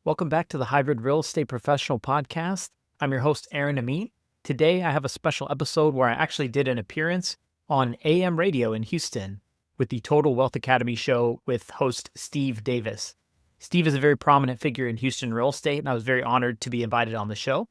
Welcome back to the Hybrid Real Estate Professional Podcast. I'm your host, Aaron Amin. Today, I have a special episode where I actually did an appearance on AM radio in Houston with the Total Wealth Academy show with host Steve Davis. Steve is a very prominent figure in Houston real estate, and I was very honored to be invited on the show.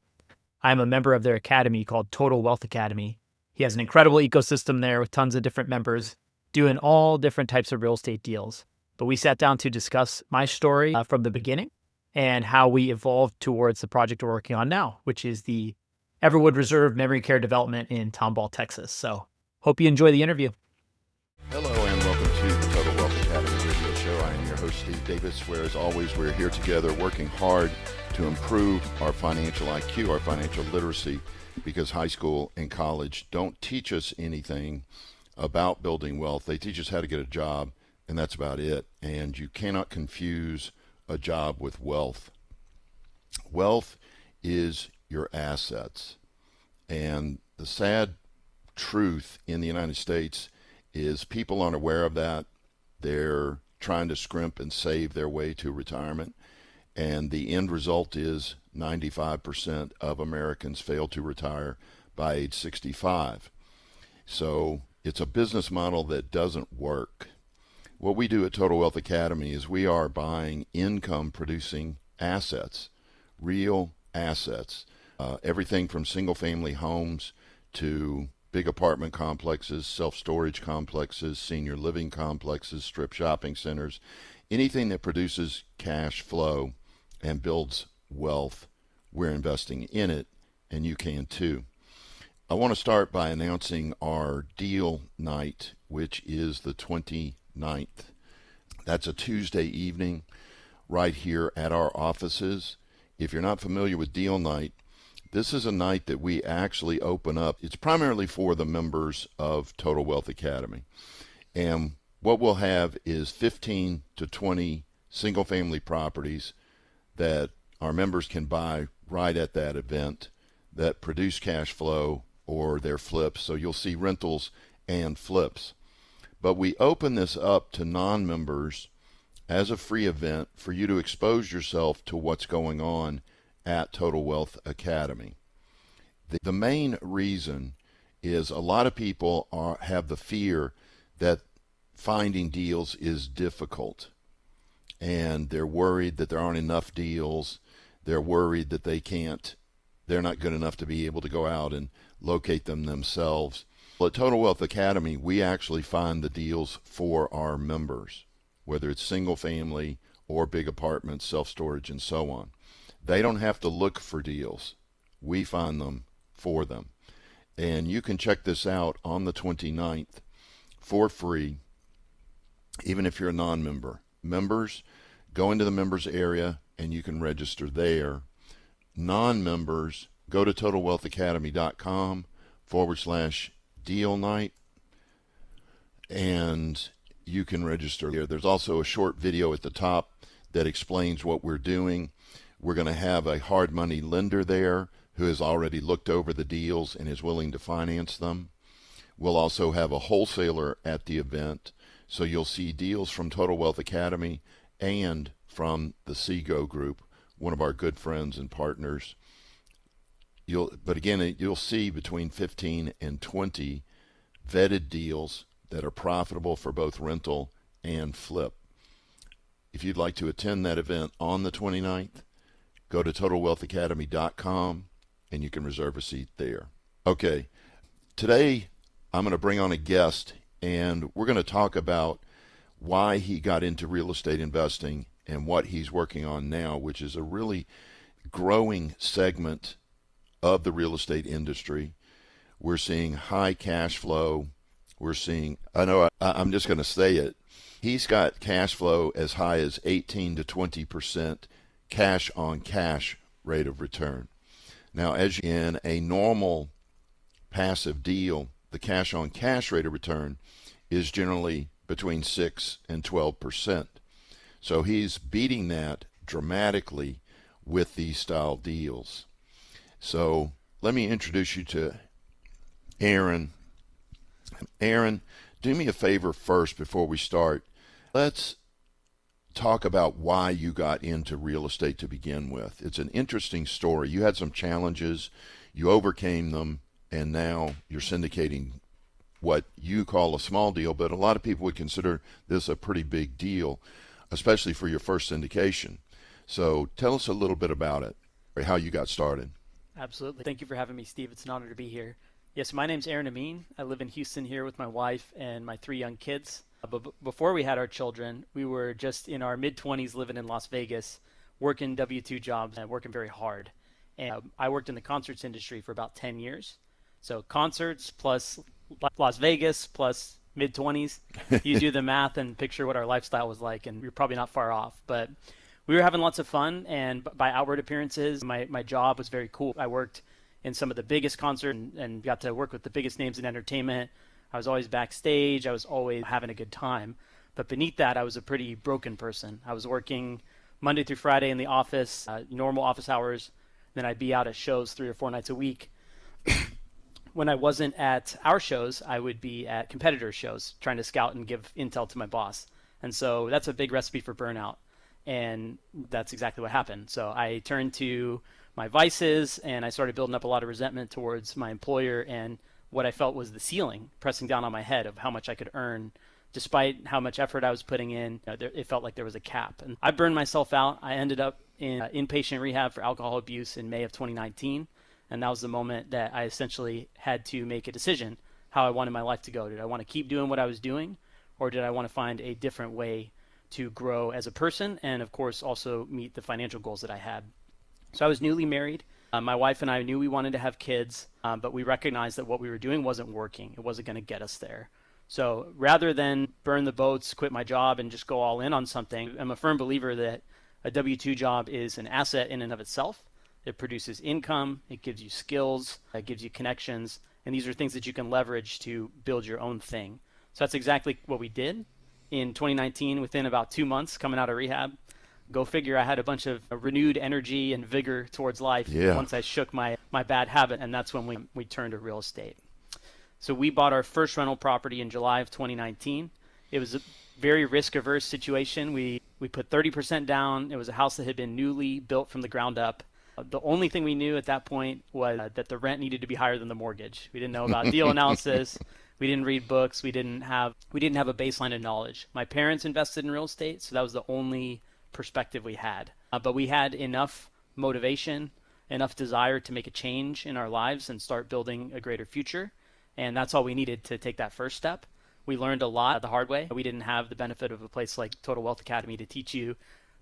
I'm a member of their academy called Total Wealth Academy. He has an incredible ecosystem there with tons of different members doing all different types of real estate deals. But we sat down to discuss my story from the beginning and how we evolved towards the project we're working on now, which is the Everwood Reserve Memory Care Development in Tomball, Texas. So hope you enjoy the interview. Hello and welcome to the Total Wealth Academy radio show. I am your host, Steve Davis, where as always, we're here together working hard to improve our financial IQ, our financial literacy, because high school and college don't teach us anything about building wealth. They teach us how to get a job, and that's about it. And you cannot confuse a job with wealth. Wealth is your assets. And the sad truth in the United States is people aren't aware of that. They're trying to scrimp and save their way to retirement. And the end result is 95% of Americans fail to retire by age 65. So it's a business model that doesn't work. What we do at Total Wealth Academy is we are buying income-producing assets, real assets, everything from single-family homes to big apartment complexes, self-storage complexes, senior living complexes, strip shopping centers, anything that produces cash flow and builds wealth, we're investing in it, and you can too. I want to start by announcing our deal night, which is the 29th. That's a Tuesday evening right here at our offices. If you're not familiar with deal night, this is a night that we actually open up. It's primarily for the members of Total Wealth Academy. And what we'll have is 15 to 20 single-family properties that our members can buy right at that event that produce cash flow or their flips. So you'll see rentals and flips. But we open this up to non-members as a free event for you to expose yourself to what's going on at Total Wealth Academy. The main reason is a lot of people have the fear that finding deals is difficult. And they're worried that there aren't enough deals. They're worried that they're not good enough to be able to go out and locate them themselves. Well, at Total Wealth Academy, we actually find the deals for our members, whether it's single family or big apartments, self-storage, and so on. They don't have to look for deals. We find them for them. And you can check this out on the 29th for free, even if you're a non-member. Members, go into the members area and you can register there. Non-members, go to totalwealthacademy.com/deal night and you can register there. There's also a short video at the top that explains what we're doing. We're going to have a hard money lender there who has already looked over the deals and is willing to finance them. We'll also have a wholesaler at the event, so you'll see deals from Total Wealth Academy and from the Seago Group, one of our good friends and partners. You'll see between 15 and 20 vetted deals that are profitable for both rental and flip. If you'd like to attend that event on the 29th, go to totalwealthacademy.com and you can reserve a seat there. Okay, today I'm going to bring on a guest and we're going to talk about why he got into real estate investing and what he's working on now, which is a really growing segment of the real estate industry. We're seeing high cash flow. I'm just going to say it. He's got cash flow as high as 18 to 20% cash on cash rate of return. Now, as in a normal passive deal, the cash on cash rate of return is generally between 6 and 12%. So he's beating that dramatically with these style deals. So let me introduce you to Aaron. Aaron, do me a favor first before we start. Let's talk about why you got into real estate to begin with. It's an interesting story. You had some challenges, you overcame them, and now you're syndicating what you call a small deal, but a lot of people would consider this a pretty big deal, especially for your first syndication. So tell us a little bit about it, or how you got started. Absolutely. Thank you for having me, Steve. It's an honor to be here. Yes, my name's Aaron Amin. I live in Houston here with my wife and my 3 young kids. But before we had our children, we were just in our mid-20s living in Las Vegas, working W-2 jobs and working very hard. And I worked in the concerts industry for about 10 years. So concerts plus Las Vegas plus mid-20s. You do the math and picture what our lifestyle was like, and we're probably not far off. But we were having lots of fun, and by outward appearances, my job was very cool. I worked in some of the biggest concerts and got to work with the biggest names in entertainment. I was always backstage. I was always having a good time. But beneath that, I was a pretty broken person. I was working Monday through Friday in the office, normal office hours. Then I'd be out at shows 3 or 4 nights a week. When I wasn't at our shows, I would be at competitor shows trying to scout and give intel to my boss. And so that's a big recipe for burnout. And that's exactly what happened. So I turned to my vices, and I started building up a lot of resentment towards my employer and what I felt was the ceiling pressing down on my head of how much I could earn. Despite how much effort I was putting in, it felt like there was a cap. And I burned myself out. I ended up in inpatient rehab for alcohol abuse in May of 2019. And that was the moment that I essentially had to make a decision how I wanted my life to go. Did I want to keep doing what I was doing, or did I want to find a different way to grow as a person and, of course, also meet the financial goals that I had? So I was newly married. My wife and I knew we wanted to have kids, but we recognized that what we were doing wasn't working. It wasn't going to get us there. So rather than burn the boats, quit my job, and just go all in on something, I'm a firm believer that a W-2 job is an asset in and of itself. It produces income, it gives you skills, it gives you connections, and these are things that you can leverage to build your own thing. So that's exactly what we did. In 2019, within about 2 months coming out of rehab, go figure, I had a bunch of renewed energy and vigor towards life once I shook my bad habit, and that's when we turned to real estate. So we bought our first rental property in July of 2019. It was a very risk-averse situation. We put 30% down. It was a house that had been newly built from the ground up. The only thing we knew at that point was that the rent needed to be higher than the mortgage. We didn't know about deal analysis. We didn't read books. We didn't have a baseline of knowledge. My parents invested in real estate, so that was the only perspective we had. But we had enough motivation, enough desire to make a change in our lives and start building a greater future. And that's all we needed to take that first step. We learned a lot the hard way. We didn't have the benefit of a place like Total Wealth Academy to teach you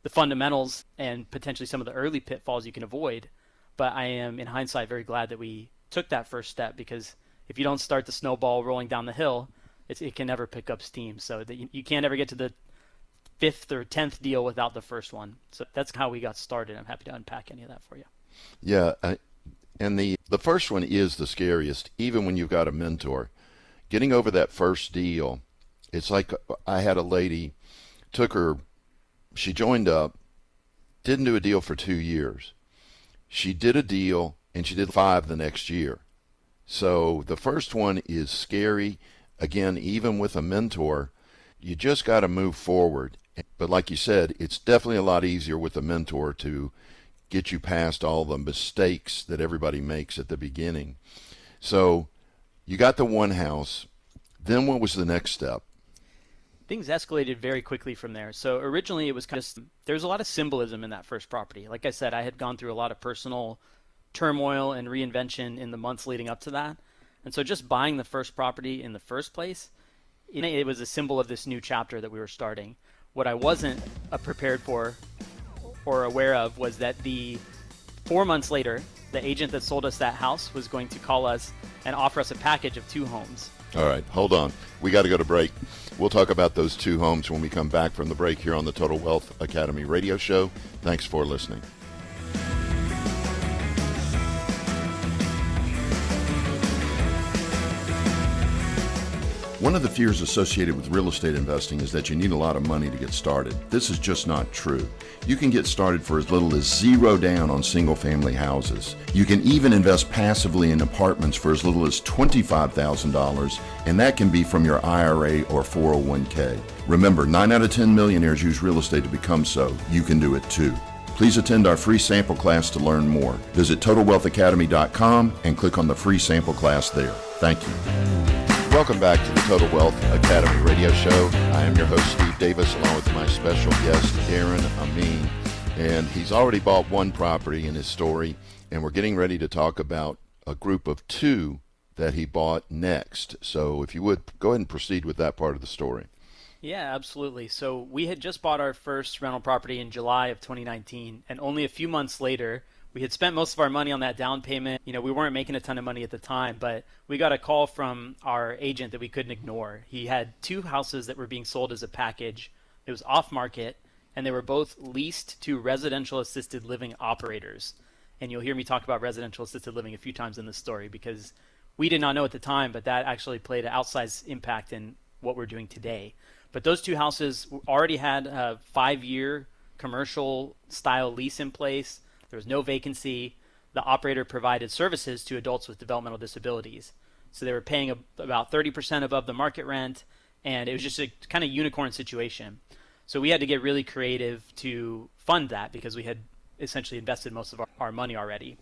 the fundamentals and potentially some of the early pitfalls you can avoid. But I am, in hindsight, very glad that we took that first step, because if you don't start the snowball rolling down the hill, it can never pick up steam. So that you can't ever get to the 5th or 10th deal without the first one. So that's how we got started. I'm happy to unpack any of that for you. Yeah, and the first one is the scariest, even when you've got a mentor. Getting over that first deal, it's like I had a lady, she joined up, didn't do a deal for 2 years. She did a deal, and she did 5 the next year. So the first one is scary. Again, even with a mentor, you just got to move forward. But like you said, it's definitely a lot easier with a mentor to get you past all the mistakes that everybody makes at the beginning. So you got the one house. Then what was the next step? Things escalated very quickly from there. So originally it was there's a lot of symbolism in that first property. Like I said, I had gone through a lot of personal turmoil and reinvention in the months leading up to that. And so just buying the first property in the first place, it was a symbol of this new chapter that we were starting. What I wasn't prepared for or aware of was that 4 months later, the agent that sold us that house was going to call us and offer us a package of 2 homes. All right, hold on. We got to go to break. We'll talk about those 2 homes when we come back from the break here on the Total Wealth Academy radio show. Thanks for listening. One of the fears associated with real estate investing is that you need a lot of money to get started. This is just not true. You can get started for as little as $0 down on single-family houses. You can even invest passively in apartments for as little as $25,000, and that can be from your IRA or 401k. Remember, 9 out of 10 millionaires use real estate to become so. You can do it too. Please attend our free sample class to learn more. Visit TotalWealthAcademy.com and click on the free sample class there. Thank you. Welcome back to the Total Wealth Academy radio show. I am your host, Steve Davis, along with my special guest, Aaron Amin. And he's already bought one property in his story, and we're getting ready to talk about a group of two that he bought next. So if you would, go ahead and proceed with that part of the story. Yeah, absolutely. So we had just bought our first rental property in July of 2019, and only a few months later, we had spent most of our money on that down payment. You know, we weren't making a ton of money at the time, but we got a call from our agent that we couldn't ignore. He had two houses that were being sold as a package. It was off market, and they were both leased to residential assisted living operators. And you'll hear me talk about residential assisted living a few times in this story because we did not know at the time, but that actually played an outsized impact in what we're doing today. But those two houses already had a 5-year commercial style lease in place. There was no vacancy. The operator provided services to adults with developmental disabilities. So they were paying about 30% above the market rent, and it was just a kind of unicorn situation. So we had to get really creative to fund that because we had essentially invested most of our money already.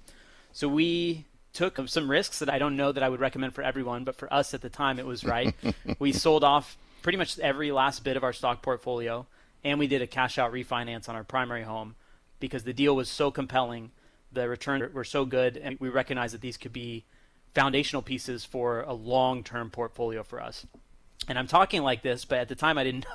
So we took some risks that I don't know that I would recommend for everyone, but for us at the time it was right. We sold off pretty much every last bit of our stock portfolio, and we did a cash out refinance on our primary home because the deal was so compelling, the returns were so good, and we recognized that these could be foundational pieces for a long-term portfolio for us. And I'm talking like this, but at the time I didn't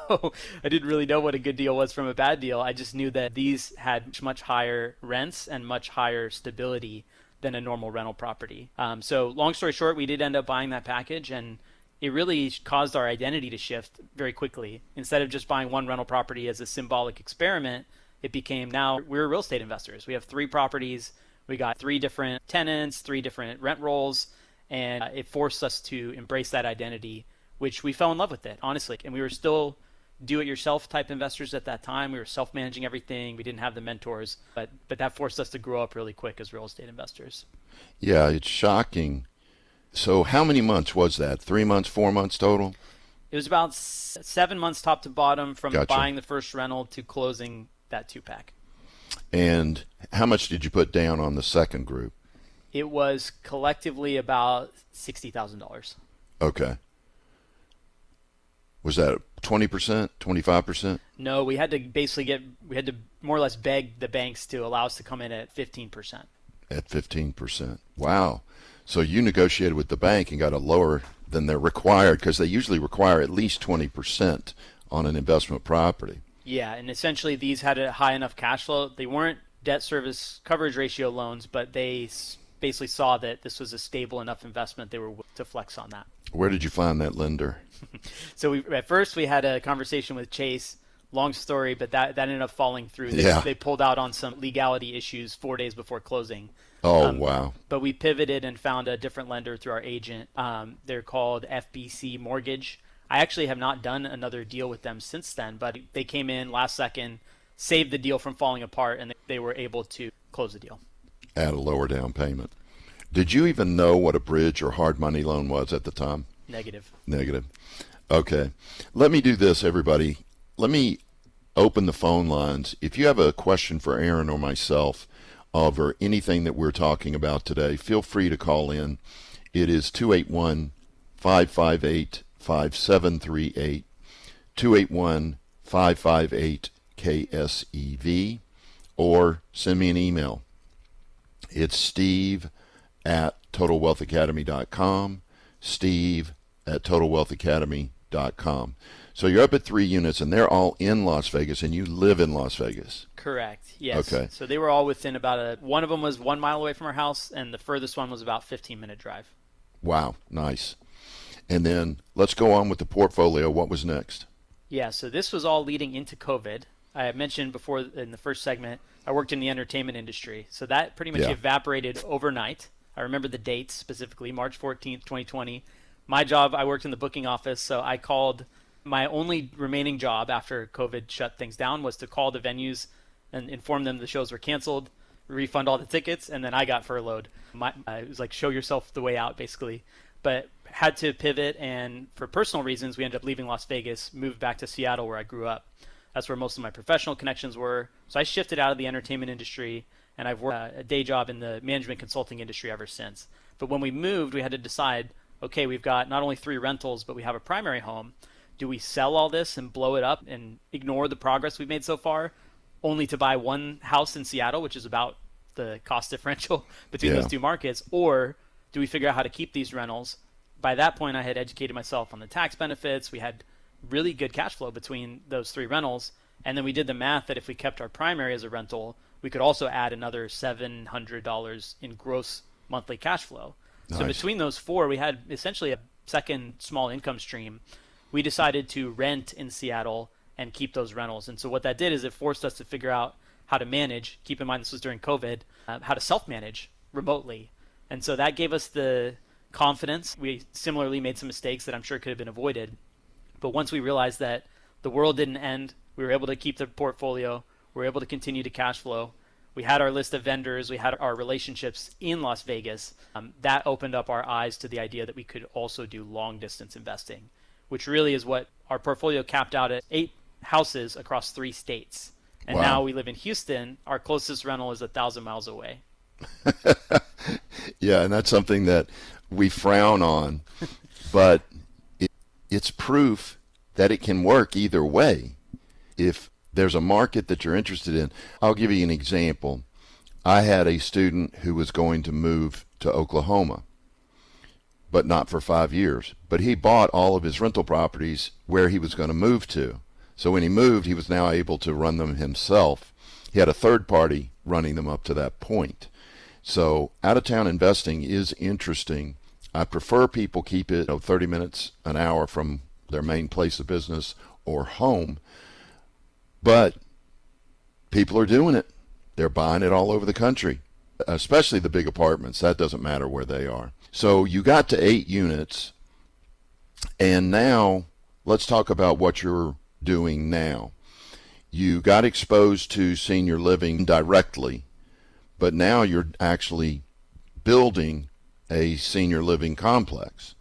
really know what a good deal was from a bad deal. I just knew that these had much higher rents and much higher stability than a normal rental property. So long story short, we did end up buying that package, and it really caused our identity to shift very quickly. Instead of just buying one rental property as a symbolic experiment, it became now we're real estate investors. We have 3 properties. We got 3 different tenants, 3 different rent rolls, and it forced us to embrace that identity, which we fell in love with it, honestly. And we were still do-it-yourself type investors at that time. We were self-managing everything. We didn't have the mentors, but that forced us to grow up really quick as real estate investors. Yeah, it's shocking. So how many months was that? 3 months, 4 months total? It was about 7 months top to bottom from Gotcha. Buying the first rental to closing that 2-pack. And how much did you put down on the second group? It was collectively about $60,000. Okay. Was that 20%, 25%? No, we had to more or less beg the banks to allow us to come in at 15%. At 15%. Wow. So you negotiated with the bank and got a lower than they're required, because they usually require at least 20% on an investment property. Yeah, and essentially these had a high enough cash flow. They weren't debt service coverage ratio loans, but they basically saw that this was a stable enough investment they were willing to flex on that. Where did you find that lender? So at first we had a conversation with Chase. Long story, but that ended up falling through. They pulled out on some legality issues 4 days before closing. Oh, wow. But we pivoted and found a different lender through our agent. They're called FBC Mortgage. I actually have not done another deal with them since then, but they came in last second, saved the deal from falling apart, and they were able to close the deal. At a lower down payment. Did you even know what a bridge or hard money loan was at the time? Negative. Okay. Let me do this, everybody. Let me open the phone lines. If you have a question for Aaron or myself over anything that we're talking about today, feel free to call in. It is 281-558-5738, 281-558-KSEV, or send me an email. It's steve@totalwealthacademy.com, steve@totalwealthacademy.com. So you're up at 3 units, and they're all in Las Vegas, and you live in Las Vegas. Correct. Yes. Okay. So they were all within about one of them was 1 mile away from our house, and the furthest one was about 15-minute drive. Wow. Nice. And then let's go on with the portfolio. What was next? Yeah. So this was all leading into COVID. I had mentioned before in the first segment, I worked in the entertainment industry. So that pretty much evaporated overnight. I remember the dates specifically, March 14th, 2020. My job, I worked in the booking office, so I called. My only remaining job after COVID shut things down was to call the venues and inform them the shows were canceled, refund all the tickets, and then I got furloughed. It was like show yourself the way out, basically. But had to pivot, and for personal reasons, we ended up leaving Las Vegas, moved back to Seattle where I grew up. That's where most of my professional connections were. So I shifted out of the entertainment industry, and I've worked a day job in the management consulting industry ever since. But when we moved, we had to decide, okay, we've got not only 3 rentals, but we have a primary home. Do we sell all this and blow it up and ignore the progress we've made so far, only to buy one house in Seattle, which is about the cost differential between those two markets? Or do we figure out how to keep these rentals? By that point, I had educated myself on the tax benefits. We had really good cash flow between those 3 rentals. And then we did the math that if we kept our primary as a rental, we could also add another $700 in gross monthly cash flow. Nice. So between those 4, we had essentially a second small income stream. We decided to rent in Seattle and keep those rentals. And so what that did is it forced us to figure out how to manage. Keep in mind this was during COVID, how to self-manage remotely. And so that gave us the confidence. We similarly made some mistakes that I'm sure could have been avoided. But once we realized that the world didn't end, we were able to keep the portfolio, we were able to continue to cash flow. We had our list of vendors, we had our relationships in Las Vegas. That opened up our eyes to the idea that we could also do long distance investing, which really is what our portfolio capped out at 8 houses across 3 states. And now we live in Houston. Our closest rental is 1,000 miles away. Yeah, and that's something that we frown on, but it's proof that it can work either way. If there's a market that you're interested in, I'll give you an example. I had a student who was going to move to Oklahoma, but not for 5 years. But he bought all of his rental properties where he was going to move to. So when he moved, he was now able to run them himself. He had a third party running them up to that point. So out-of-town investing is interesting. I prefer people keep it 30 minutes, an hour from their main place of business or home. But people are doing it. They're buying it all over the country, especially the big apartments. That doesn't matter where they are. So you got to 8 units, and now let's talk about what you're doing now. You got exposed to senior living directly, but now you're actually building a senior living complex.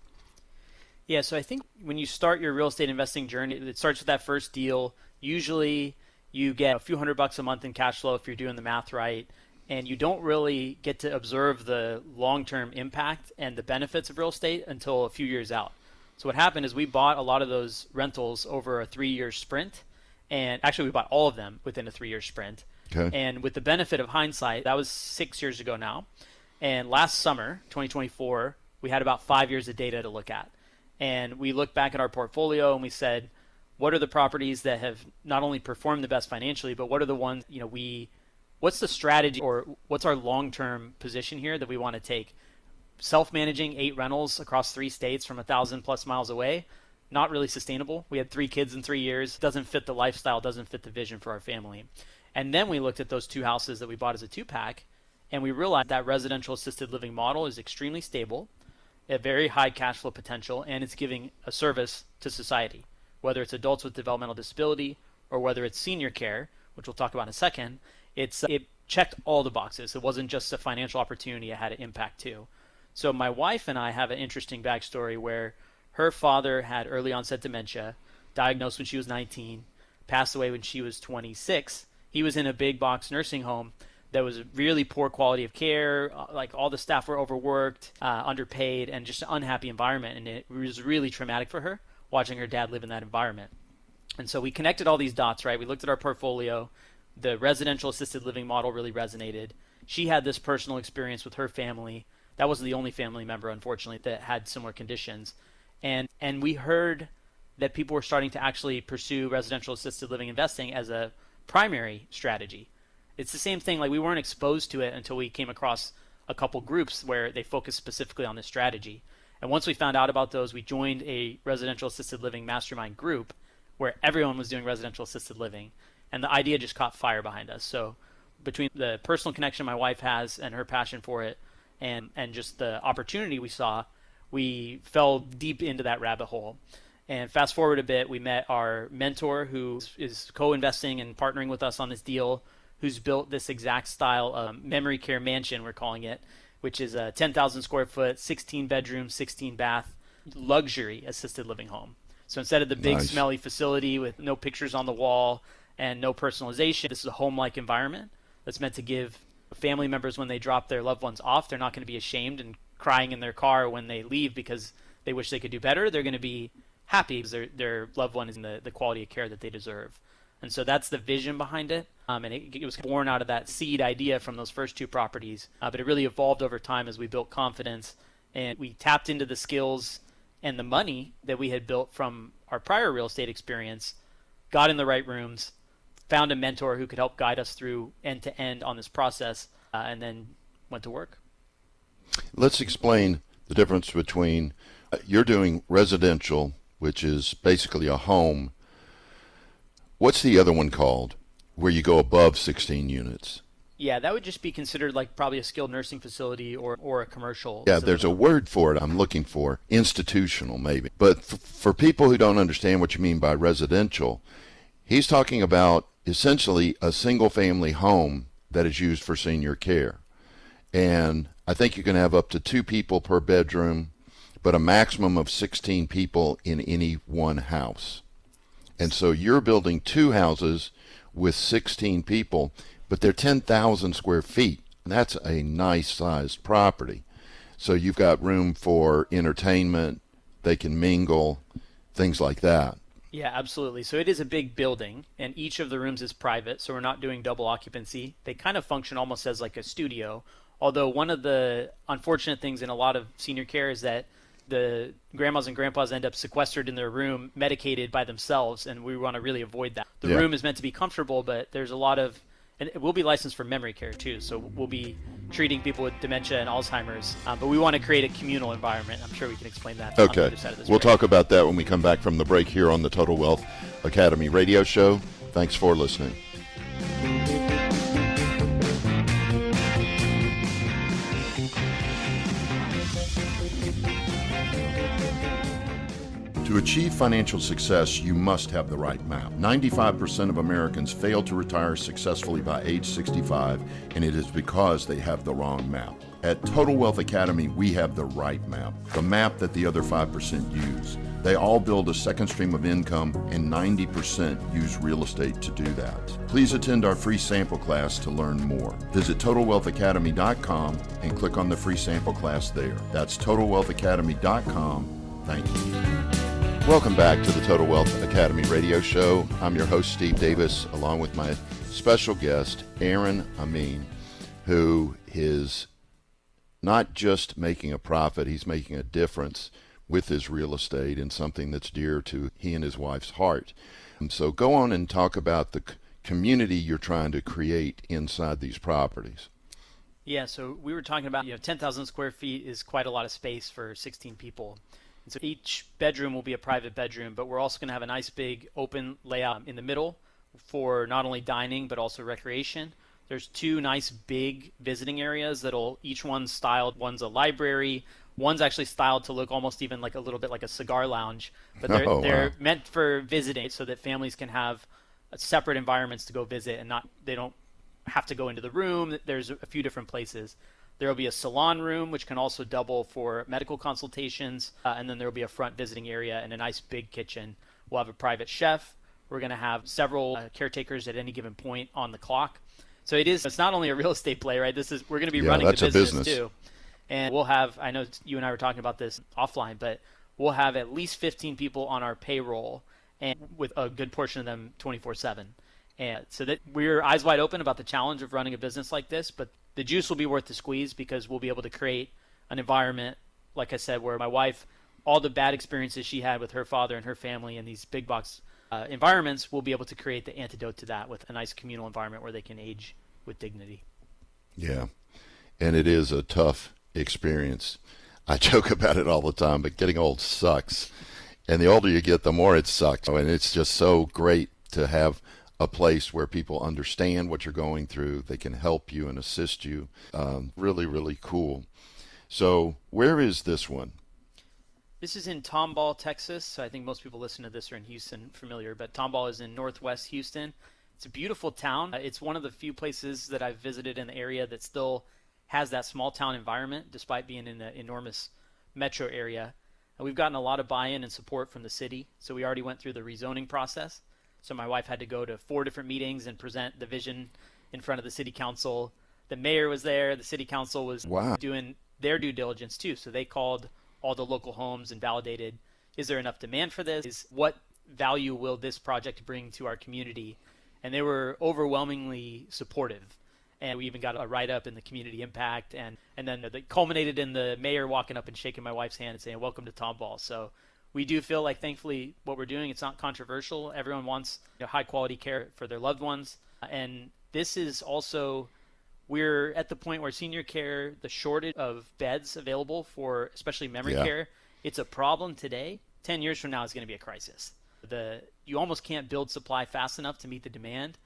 Yeah, so I think when you start your real estate investing journey, it starts with that first deal. Usually you get a few $100 a month in cash flow if you're doing the math right, and you don't really get to observe the long-term impact and the benefits of real estate until a few years out. So what happened is we bought a lot of those rentals over a 3-year sprint, and actually we bought all of them within a 3-year sprint. Okay. And with the benefit of hindsight, that was 6 years ago now, and last summer, 2024, we had about 5 years of data to look at. And we looked back at our portfolio and we said, what are the properties that have not only performed the best financially, but what are the ones, what's the strategy or what's our long-term position here that we want to take? Self-managing 8 rentals across 3 states from 1,000 plus miles away, not really sustainable. We had 3 kids in 3 years. Doesn't fit the lifestyle, doesn't fit the vision for our family. And then we looked at those 2 houses that we bought as a 2-pack, and we realized that residential assisted living model is extremely stable, a very high cash flow potential, and it's giving a service to society, whether it's adults with developmental disability or whether it's senior care, which we'll talk about in a second. It checked all the boxes. It wasn't just a financial opportunity, it had an impact too. So my wife and I have an interesting backstory where her father had early onset dementia, diagnosed when she was 19, passed away when she was 26. He was in a big box nursing home that was really poor quality of care, like all the staff were overworked, underpaid, and just an unhappy environment. And it was really traumatic for her watching her dad live in that environment. And so we connected all these dots, right? We looked at our portfolio. The residential assisted living model really resonated. She had this personal experience with her family. That wasn't the only family member, unfortunately, that had similar conditions. And we heard that people were starting to actually pursue residential assisted living investing as a primary strategy. It's the same thing, like we weren't exposed to it until we came across a couple groups where they focused specifically on this strategy. And once we found out about those, we joined a residential assisted living mastermind group where everyone was doing residential assisted living. And the idea just caught fire behind us. So between the personal connection my wife has and her passion for it and just the opportunity we saw, we fell deep into that rabbit hole. And fast forward a bit, we met our mentor who is co-investing and partnering with us on this deal, who's built this exact style of memory care mansion, we're calling it, which is a 10,000 square foot, 16 bedroom, 16 bath luxury assisted living home. So instead of the big Nice. smelly facility with no pictures on the wall and no personalization, this is a home-like environment that's meant to give family members, when they drop their loved ones off, they're not going to be ashamed and crying in their car when they leave because they wish they could do better. They're going to be happy because their loved one is in the quality of care that they deserve. And so that's the vision behind it. And it was born out of that seed idea from those first two properties. But it really evolved over time as we built confidence and we tapped into the skills and the money that we had built from our prior real estate experience, got in the right rooms, found a mentor who could help guide us through end to end on this process, and then went to work. Let's explain the difference between you're doing residential, which is basically a home. What's the other one called, where you go above 16 units? Yeah, that would just be considered like probably a skilled nursing facility or a commercial. Yeah, there's a word for it I'm looking for, institutional maybe. But for people who don't understand what you mean by residential, he's talking about essentially a single family home that is used for senior care. And I think you can have up to 2 people per bedroom, but a maximum of 16 people in any one house. And so you're building 2 houses with 16 people, but they're 10,000 square feet. And that's a nice sized property. So you've got room for entertainment, they can mingle, things like that. Yeah, absolutely. So it is a big building, and each of the rooms is private, so we're not doing double occupancy. They kind of function almost as like a studio, although one of the unfortunate things in a lot of senior care is that the grandmas and grandpas end up sequestered in their room, medicated by themselves, and we want to really avoid that. The room is meant to be comfortable, but there's a lot of, and we'll be licensed for memory care too, so we'll be treating people with dementia and Alzheimer's, but we want to create a communal environment. I'm sure we can explain that on the Okay, other side of this we'll break. talk about that when we come back from the break here on the Total Wealth Academy radio show. Thanks for listening. To achieve financial success, you must have the right map. 95% of Americans fail to retire successfully by age 65, and it is because they have the wrong map. At Total Wealth Academy, we have the right map, the map that the other 5% use. They all build a second stream of income, and 90% use real estate to do that. Please attend our free sample class to learn more. Visit TotalWealthAcademy.com and click on the free sample class there. That's TotalWealthAcademy.com. Thank you. Welcome back to the Total Wealth Academy radio show. I'm your host, Steve Davis, along with my special guest, Aaron Amin, who is not just making a profit, he's making a difference with his real estate and something that's dear to he and his wife's heart. And so go on and talk about the community you're trying to create inside these properties. Yeah, so we were talking about, 10,000 square feet is quite a lot of space for 16 people. And so each bedroom will be a private bedroom, but we're also going to have a nice big open layout in the middle for not only dining, but also recreation. There's 2 nice big visiting areas that'll each one styled. One's a library. One's actually styled to look almost even like a little bit like a cigar lounge, but they're meant for visiting so that families can have separate environments to go visit and they don't have to go into the room. There's a few different places. There will be a salon room, which can also double for medical consultations. And then there will be a front visiting area and a nice big kitchen. We'll have a private chef. We're going to have several caretakers at any given point on the clock. So it's not only a real estate play, right? We're going to be running the business too. And we'll have, I know you and I were talking about this offline, but we'll have at least 15 people on our payroll, and with a good portion of them 24/7. And so that we're eyes wide open about the challenge of running a business like this, but the juice will be worth the squeeze because we'll be able to create an environment, like I said, where my wife, all the bad experiences she had with her father and her family in these big box environments, we'll be able to create the antidote to that with a nice communal environment where they can age with dignity. Yeah, and it is a tough experience. I joke about it all the time, but getting old sucks. And the older you get, the more it sucks. And it's just so great to have a place where people understand what you're going through. They can help you and assist you. Really, really cool. So where is this one? This is in Tomball, Texas. So I think most people listen to this are in Houston, familiar, but Tomball is in northwest Houston. It's a beautiful town. It's one of the few places that I've visited in the area that still has that small town environment, despite being in the enormous metro area. And we've gotten a lot of buy-in and support from the city. So we already went through the rezoning process. So my wife had to go to 4 different meetings and present the vision in front of the city council. The mayor was there. The city council was Wow. doing their due diligence too. So they called all the local homes and validated, is there enough demand for this? What value will this project bring to our community? And they were overwhelmingly supportive. And we even got a write-up in the community impact. And then it culminated in the mayor walking up and shaking my wife's hand and saying, welcome to Tomball. So we do feel like, thankfully, what we're doing, it's not controversial. Everyone wants high-quality care for their loved ones. And this is also, we're at the point where senior care, the shortage of beds available for especially memory care, it's a problem today. 10 years from now, it's going to be a crisis. You almost can't build supply fast enough to meet the demand.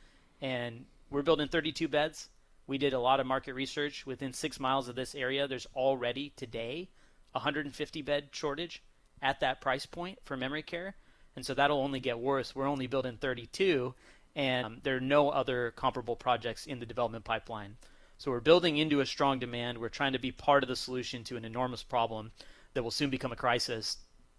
And we're building 32 beds. We did a lot of market research. Within 6 miles of this area, there's already today a 150 bed shortage at that price point for memory care. And so that'll only get worse. We're only building 32, and there are no other comparable projects in the development pipeline. So we're building into a strong demand. We're trying to be part of the solution to an enormous problem that will soon become a crisis.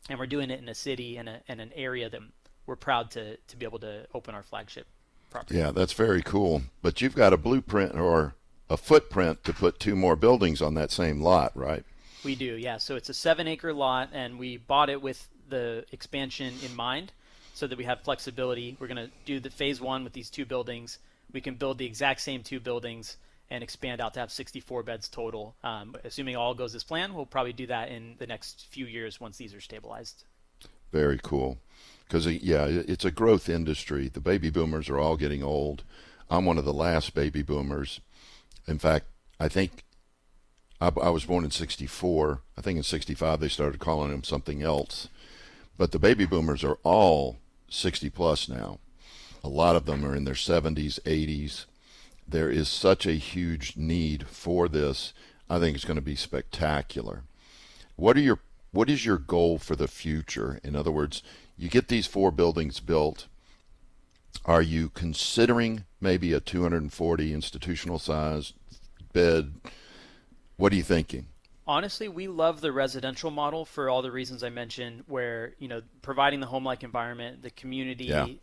And we're doing it in a city and an area that we're proud to be able to open our flagship property. Yeah, that's very cool. But you've got a blueprint or a footprint to put 2 more buildings on that same lot, right? We do, yeah. So it's a 7-acre lot, and we bought it with the expansion in mind so that we have flexibility. We're going to do the phase 1 with these 2 buildings. We can build the exact same 2 buildings and expand out to have 64 beds total. Assuming all goes as planned, we'll probably do that in the next few years once these are stabilized. Very cool. Because, it's a growth industry. The baby boomers are all getting old. I'm one of the last baby boomers. In fact, I think I was born in 64. I think in 65 they started calling them something else. But the baby boomers are all 60 plus now. A lot of them are in their 70s, 80s. There is such a huge need for this. I think it's going to be spectacular. What is your goal for the future? In other words, you get these 4 buildings built. Are you considering maybe a 240 institutional size bed? What are you thinking? Honestly, we love the residential model for all the reasons I mentioned, where providing the home-like environment, the community,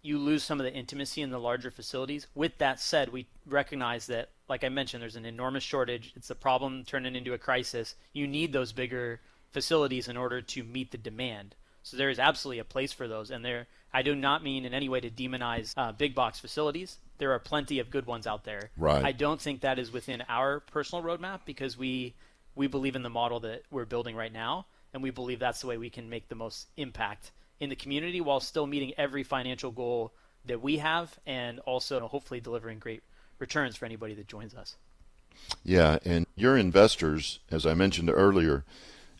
you lose some of the intimacy in the larger facilities. With that said, we recognize that, like I mentioned, there's an enormous shortage. It's a problem turning into a crisis. You need those bigger facilities in order to meet the demand. So there is absolutely a place for those. And I do not mean in any way to demonize big box facilities. There are plenty of good ones out there. Right. I don't think that is within our personal roadmap because we believe in the model that we're building right now, and we believe that's the way we can make the most impact in the community while still meeting every financial goal that we have and also hopefully delivering great returns for anybody that joins us. Yeah, and your investors, as I mentioned earlier,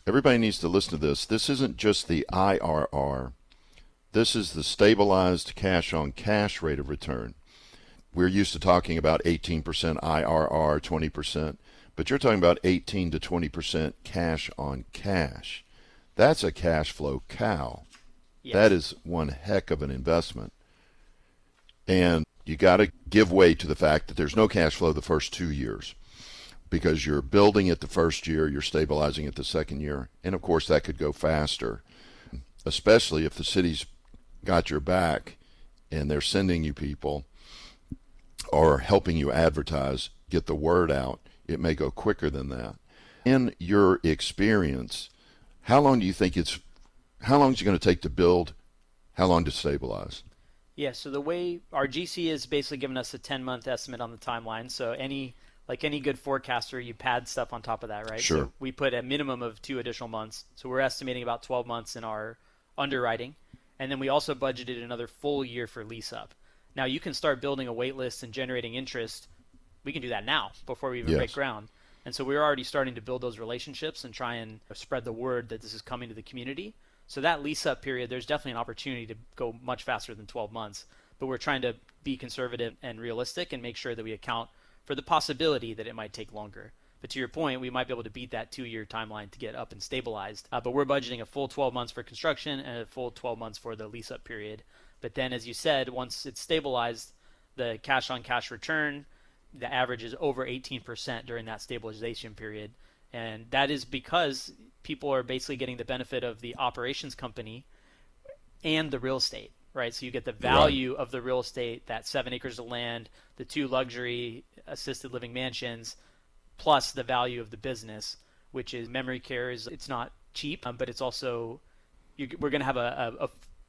everybody needs to listen to this. This isn't just the IRR. This is the stabilized cash-on-cash rate of return. We're used to talking about 18% IRR, 20%, but you're talking about 18 to 20% cash on cash. That's a cash flow cow. Yes. That is one heck of an investment. And you got to give way to the fact that there's no cash flow the first 2 years because you're building it the first year, you're stabilizing it the second year, and of course that could go faster, especially if the city's got your back and they're sending you people or helping you advertise, get the word out. It may go quicker than that. In your experience, how long is it going to take to build? How long to stabilize? Yeah, so the way our GC is basically giving us a 10-month estimate on the timeline. So any good forecaster, you pad stuff on top of that, right? Sure. So we put a minimum of 2 additional months. So we're estimating about 12 months in our underwriting. And then we also budgeted another full year for lease up. Now you can start building a wait list and generating interest. We can do that now before we even break ground. And so we're already starting to build those relationships and try and spread the word that this is coming to the community. So that lease up period, there's definitely an opportunity to go much faster than 12 months. But we're trying to be conservative and realistic and make sure that we account for the possibility that it might take longer. But to your point, we might be able to beat that 2-year timeline to get up and stabilized. But we're budgeting a full 12 months for construction and a full 12 months for the lease up period. But then, as you said, once it's stabilized, the cash on cash return, the average is over 18% during that stabilization period. And that is because people are basically getting the benefit of the operations company and the real estate, right? So you get the value of the real estate, that 7 acres of land, the 2 luxury assisted living mansions, plus the value of the business, which is memory care. It's not cheap, but it's also, we're going to have a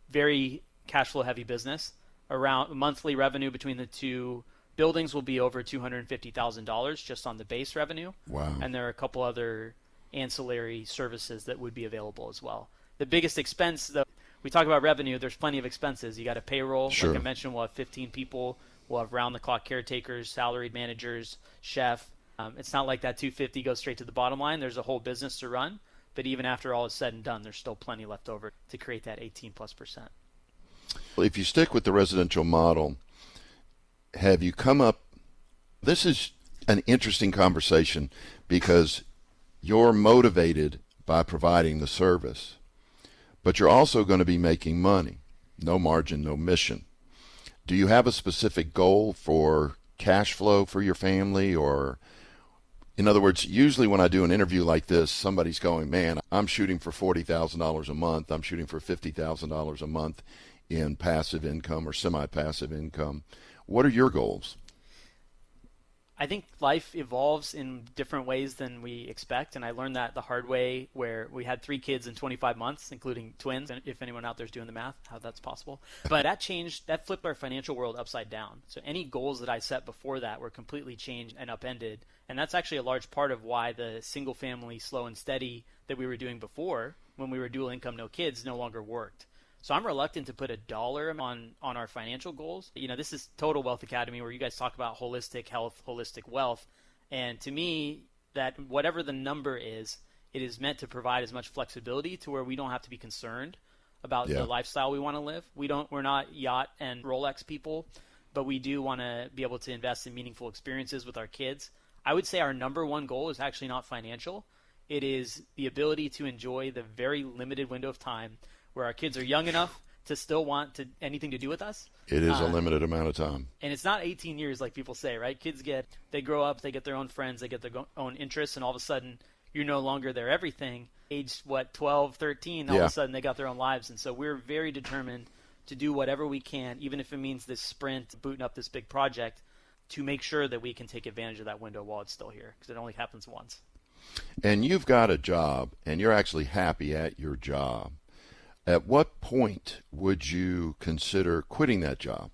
very cash flow heavy business. Around monthly revenue between the 2 buildings will be over $250,000 just on the base revenue. Wow. And there are a couple other ancillary services that would be available as well. The biggest expense, though, we talk about revenue, there's plenty of expenses. You got a payroll. Sure. Like I mentioned, we'll have 15 people. We'll have round-the-clock caretakers, salaried managers, chef. It's not like that 250 goes straight to the bottom line. There's a whole business to run. But even after all is said and done, there's still plenty left over to create that 18+%. Well, if you stick with the residential model, have you come up, this is an interesting conversation because you're motivated by providing the service, but you're also going to be making money. No margin, no mission. Do you have a specific goal for cash flow for your family? Or, in other words, usually when I do an interview like this, somebody's going, man, I'm shooting for $40,000 a month. I'm shooting for $50,000 a month in passive income or semi-passive income. What are your goals? I think life evolves in different ways than we expect, and I learned that the hard way where we had 3 kids in 25 months, including twins, and if anyone out there is doing the math, how that's possible. But that flipped our financial world upside down. So any goals that I set before that were completely changed and upended, and that's actually a large part of why the single-family slow and steady that we were doing before, when we were dual income, no kids, no longer worked. So I'm reluctant to put a dollar on our financial goals. You know, this is Total Wealth Academy where you guys talk about holistic health, holistic wealth. And to me, that whatever the number is, it is meant to provide as much flexibility to where we don't have to be concerned about the lifestyle we want to live. We're not yacht and Rolex people, but we do want to be able to invest in meaningful experiences with our kids. I would say our number one goal is actually not financial. It is the ability to enjoy the very limited window of time where our kids are young enough to still want anything to do with us. It is a limited amount of time. And it's not 18 years like people say, right? Kids they grow up, they get their own friends, they get their own interests, and all of a sudden you're no longer their everything. Age, 12, 13, all of a sudden they got their own lives. And so we're very determined to do whatever we can, even if it means this sprint, booting up this big project, to make sure that we can take advantage of that window while it's still here, because it only happens once. And you've got a job, and you're actually happy at your job. At what point would you consider quitting that job?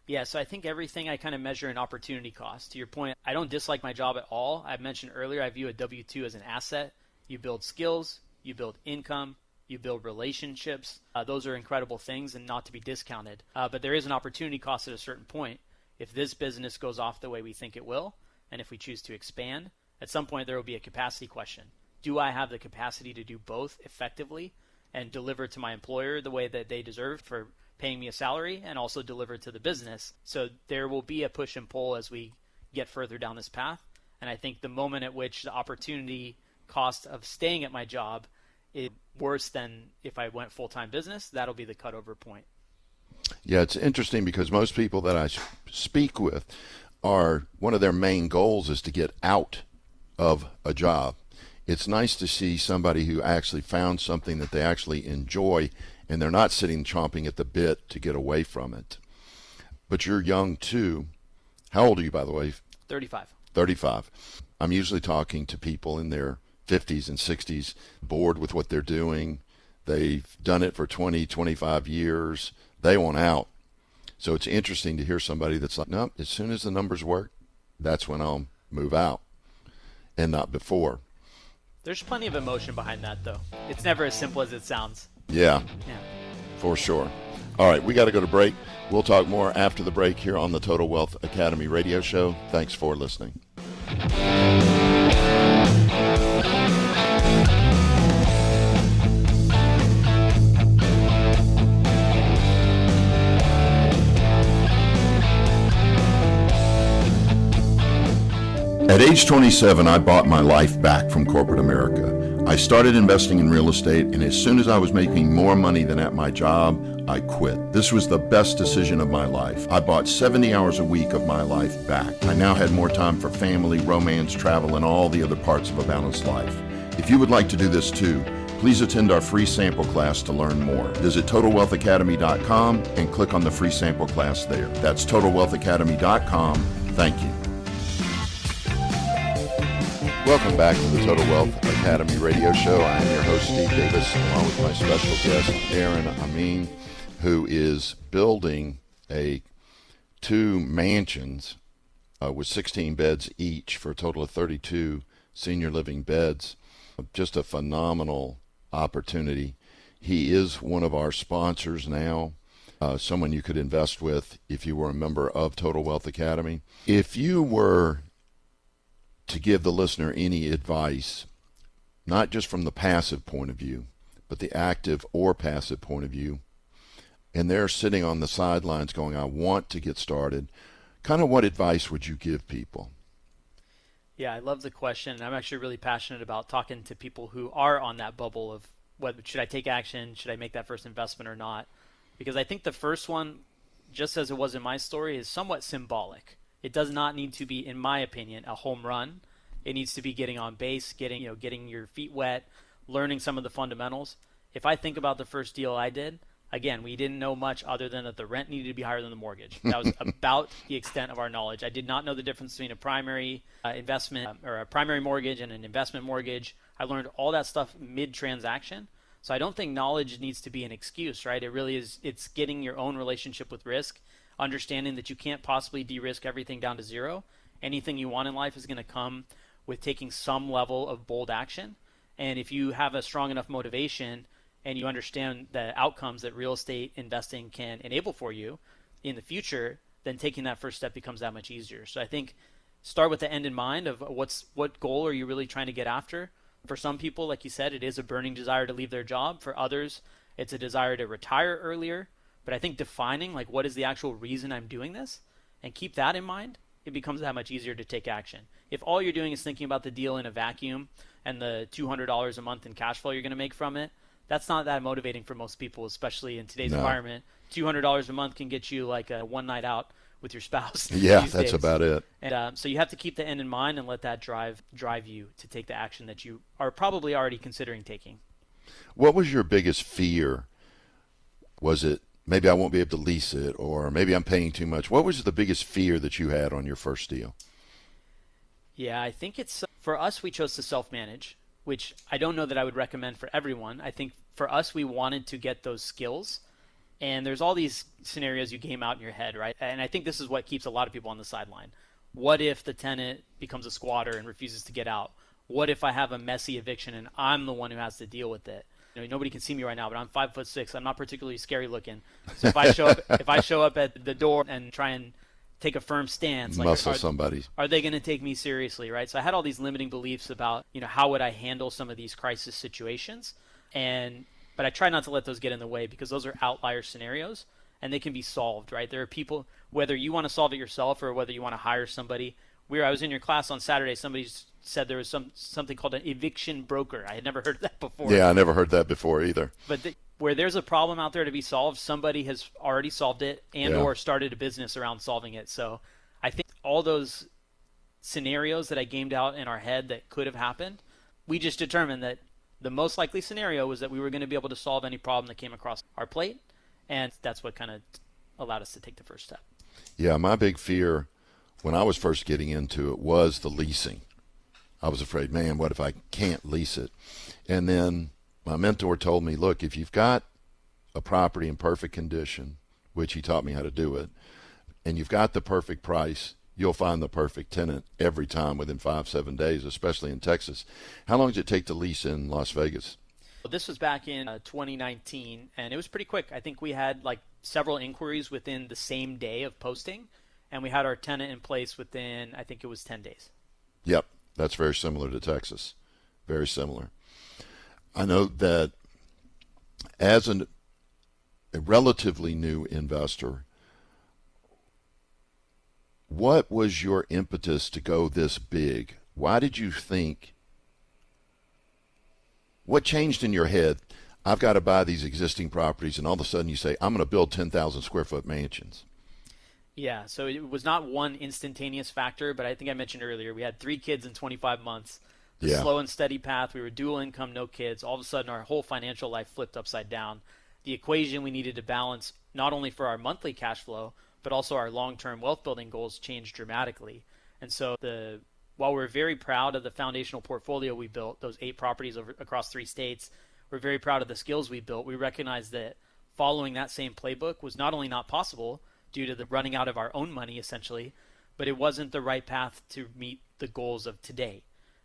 Yeah, so I think everything I kind of measure an opportunity cost. To your point, I don't dislike my job at all. I mentioned earlier I view a W-2 as an asset. You build skills, you build income, you build relationships. Those are incredible things and not to be discounted. But there is an opportunity cost at a certain point. If this business goes off the way we think it will, and if we choose to expand, at some point there will be a capacity question. Do I have the capacity to do both effectively and deliver to my employer the way that they deserve for paying me a salary, and also deliver to the business? So there will be a push and pull as we get further down this path. And I think the moment at which the opportunity cost of staying at my job is worse than if I went full-time business, that'll be the cutover point. Yeah, it's interesting because most people that I speak with are, one of their main goals is to get out of a job. It's nice to see somebody who actually found something that they actually enjoy, and they're not sitting chomping at the bit to get away from it. But you're young too. How old are you, by the way? 35. 35. I'm usually talking to people in their 50s and 60s, bored with what they're doing. They've done it for 20, 25 years. They want out. So it's interesting to hear somebody that's like, no, as soon as the numbers work, that's when I'll move out, and not before. There's plenty of emotion behind that, though. It's never as simple as it sounds. Yeah, for sure. All right, we got to go to break. We'll talk more after the break here on the Total Wealth Academy radio show. Thanks for listening. At age 27, I bought my life back from corporate America. I started investing in real estate, and as soon as I was making more money than at my job, I quit. This was the best decision of my life. I bought 70 hours a week of my life back. I now had more time for family, romance, travel, and all the other parts of a balanced life. If you would like to do this too, please attend our free sample class to learn more. Visit TotalWealthAcademy.com and click on the free sample class there. That's TotalWealthAcademy.com. Thank you. Welcome back to the Total Wealth Academy radio show. I am your host, Steve Davis, along with my special guest, Aaron Amin, who is building two mansions with 16 beds each for a total of 32 senior living beds. Just a phenomenal opportunity. He is one of our sponsors now, someone you could invest with if you were a member of Total Wealth Academy. If you were to give the listener any advice, not just from the passive point of view, but the active or passive point of view, and they're sitting on the sidelines going, I want to get started, kind of what advice would you give people? Yeah, I love the question. I'm actually really passionate about talking to people who are on that bubble of whether should I take action, should I make that first investment or not? Because I think the first one, just as it was in my story, is somewhat symbolic. It does not need to be, in my opinion, a home run. It needs to be getting on base, getting your feet wet, learning some of the fundamentals. If I think about the first deal I did, again, we didn't know much other than that the rent needed to be higher than the mortgage. That was about the extent of our knowledge. I did not know the difference between a primary investment or a primary mortgage and an investment mortgage. I learned all that stuff mid-transaction. So I don't think knowledge needs to be an excuse, right? It really is. It's getting your own relationship with risk, understanding that you can't possibly de-risk everything down to zero. Anything you want in life is going to come with taking some level of bold action. And if you have a strong enough motivation and you understand the outcomes that real estate investing can enable for you in the future, then taking that first step becomes that much easier. So I think start with the end in mind of what goal are you really trying to get after. For some people, like you said, it is a burning desire to leave their job. For others, it's a desire to retire earlier. But I think defining like what is the actual reason I'm doing this and keep that in mind, it becomes that much easier to take action. If all you're doing is thinking about the deal in a vacuum and the $200 a month in cash flow you're going to make from it, that's not that motivating for most people, especially in today's environment. $200 a month can get you like a one night out with your spouse. Yeah, that's days. About it. And so you have to keep the end in mind and let that drive you to take the action that you are probably already considering taking. What was your biggest fear? Was it maybe I won't be able to lease it, or maybe I'm paying too much? What was the biggest fear that you had on your first deal? Yeah, I think it's for us, we chose to self-manage, which I don't know that I would recommend for everyone. I think for us, we wanted to get those skills. And there's all these scenarios you game out in your head, right? And I think this is what keeps a lot of people on the sideline. What if the tenant becomes a squatter and refuses to get out? What if I have a messy eviction and I'm the one who has to deal with it? Nobody can see me right now, but I'm 5'6". I'm not particularly scary looking. So if I show up at the door and try and take a firm stance, muscle somebody, are they going to take me seriously, right? So I had all these limiting beliefs about how would I handle some of these crisis situations, but I try not to let those get in the way because those are outlier scenarios and they can be solved, right? There are people, whether you want to solve it yourself or whether you want to hire somebody. I was in your class on Saturday. Somebody said there was something called an eviction broker. I had never heard of that before. Yeah, I never heard that before either. But where there's a problem out there to be solved, somebody has already solved it or started a business around solving it. So I think all those scenarios that I gamed out in our head that could have happened, we just determined that the most likely scenario was that we were going to be able to solve any problem that came across our plate. And that's what kind of allowed us to take the first step. Yeah, my big fear when I was first getting into it was the leasing. I was afraid, man, what if I can't lease it? And then my mentor told me, look, if you've got a property in perfect condition, which he taught me how to do it, and you've got the perfect price, you'll find the perfect tenant every time within 5-7 days, especially in Texas. How long does it take to lease in Las Vegas? Well, this was back in 2019, and it was pretty quick. I think we had like several inquiries within the same day of posting, and we had our tenant in place within, I think it was 10 days. Yep, that's very similar to Texas. Very similar. I know that as a relatively new investor, What was your impetus to go this big? Why did you think, what changed in your head? I've got to buy these existing properties, and all of a sudden you say, I'm going to build 10,000 square foot mansions. Yeah, so it was not one instantaneous factor, but I think I mentioned earlier we had 3 kids in 25 months. The Yeah. slow and steady path. We were dual income, no kids. All of a sudden, our whole financial life flipped upside down. The equation we needed to balance, not only for our monthly cash flow, but also our long-term wealth building goals, changed dramatically. And so while we're very proud of the foundational portfolio we built, those 8 properties across 3 states, we're very proud of the skills we built. We recognize that following that same playbook was not only not possible due to the running out of our own money, essentially, but it wasn't the right path to meet the goals of today.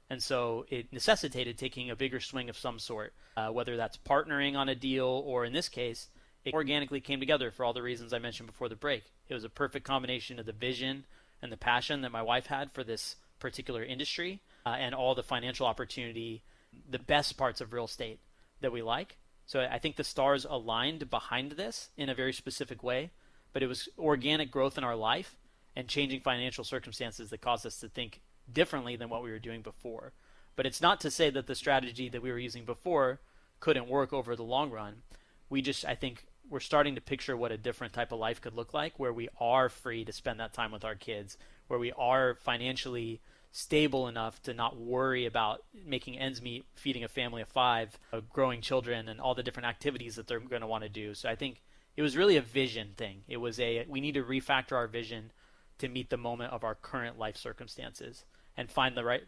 And so it necessitated taking a bigger swing of some sort, whether that's partnering on a deal or, in this case, it organically came together for all the reasons I mentioned before the break. It was a perfect combination of the vision and the passion that my wife had for this particular industry, and all the financial opportunity, the best parts of real estate that we like. So I think the stars aligned behind this in a very specific way, but it was organic growth in our life and changing financial circumstances that caused us to think differently than what we were doing before. But it's not to say that the strategy that we were using before couldn't work over the long run. I think we're starting to picture what a different type of life could look like, where we are free to spend that time with our kids, where we are financially stable enough to not worry about making ends meet, feeding a family of 5, growing children, and all the different activities that they're going to want to do. So I think it was really a vision thing. We need to refactor our vision to meet the moment of our current life circumstances and find the right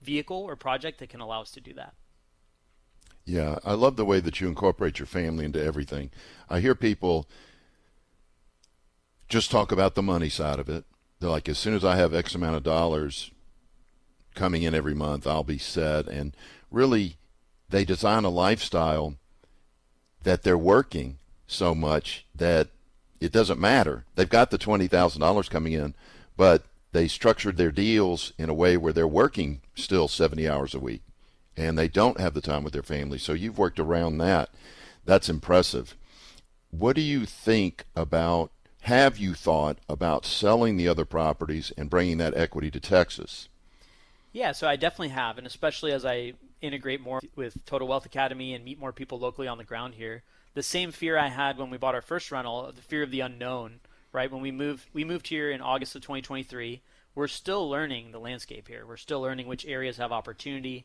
vehicle or project that can allow us to do that. Yeah, I love the way that you incorporate your family into everything. I hear people just talk about the money side of it. They're like, as soon as I have X amount of dollars coming in every month, I'll be set. And really, they design a lifestyle that they're working so much that it doesn't matter. They've got the $20,000 coming in, but they structured their deals in a way where they're working still 70 hours a week, and they don't have the time with their family. So you've worked around that. That's impressive. What do you think about, have you thought about selling the other properties and bringing that equity to Texas? Yeah, so I definitely have, and especially as I integrate more with Total Wealth Academy and meet more people locally on the ground here. The same fear I had when we bought our first rental, the fear of the unknown, right? When we moved here in August of 2023. We're still learning the landscape here. We're still learning which areas have opportunity.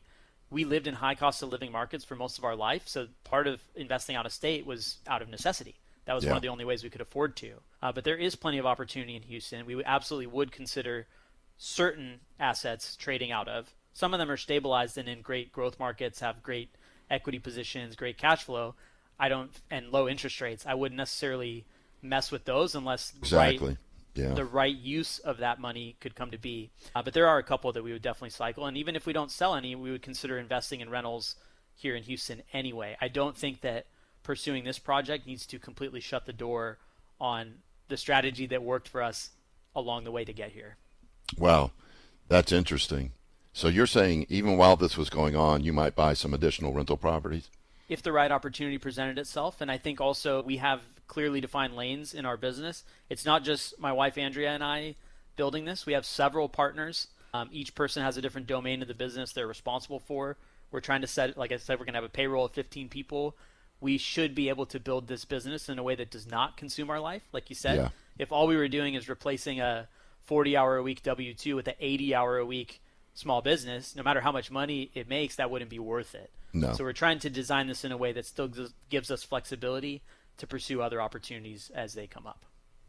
We lived in high cost of living markets for most of our life, so part of investing out of state was out of necessity. That was one of the only ways we could afford to. But there is plenty of opportunity in Houston. We absolutely would consider certain assets trading out of. Some of them are stabilized and in great growth markets, have great equity positions, great cash flow. And low interest rates. I wouldn't necessarily mess with those unless the right use of that money could come to be. But there are a couple that we would definitely cycle. And even if we don't sell any, we would consider investing in rentals here in Houston anyway. I don't think that pursuing this project needs to completely shut the door on the strategy that worked for us along the way to get here. Wow, that's interesting. So you're saying even while this was going on, you might buy some additional rental properties? If the right opportunity presented itself. And I think also we have clearly defined lanes in our business. It's not just my wife Andrea and I building this. We have several partners. Each person has a different domain of the business they're responsible for. We're trying to set, like I said, we're going to have a payroll of 15 people. We should be able to build this business in a way that does not consume our life. Like you said, Yeah. If all we were doing is replacing a 40-hour-a-week W-2 with an 80-hour-a-week small business, no matter how much money it makes, that wouldn't be worth it. No. So we're trying to design this in a way that still gives us flexibility to pursue other opportunities as they come up.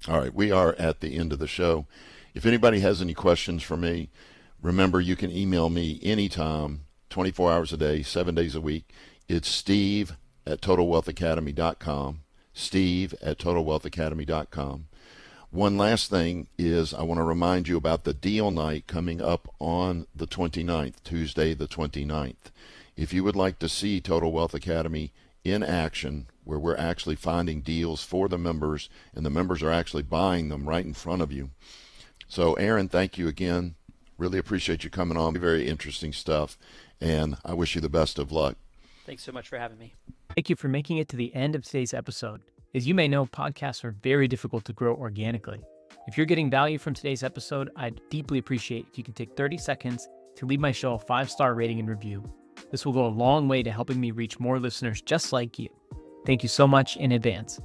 All right, we are at the end of the show. If anybody has any questions for me, remember you can email me anytime, 24 hours a day, 7 days a week. It's steve@totalwealthacademy.com, steve@totalwealthacademy.com. One last thing is I want to remind you about the deal night coming up on the 29th, Tuesday the 29th. If you would like to see Total Wealth Academy in action, where we're actually finding deals for the members and the members are actually buying them right in front of you. So Aaron, thank you again. Really appreciate you coming on. Very interesting stuff, and I wish you the best of luck. Thanks so much for having me. Thank you for making it to the end of today's episode. As you may know, podcasts are very difficult to grow organically. If you're getting value from today's episode, I'd deeply appreciate if you can take 30 seconds to leave my show a 5-star rating and review. This will go a long way to helping me reach more listeners just like you. Thank you so much in advance.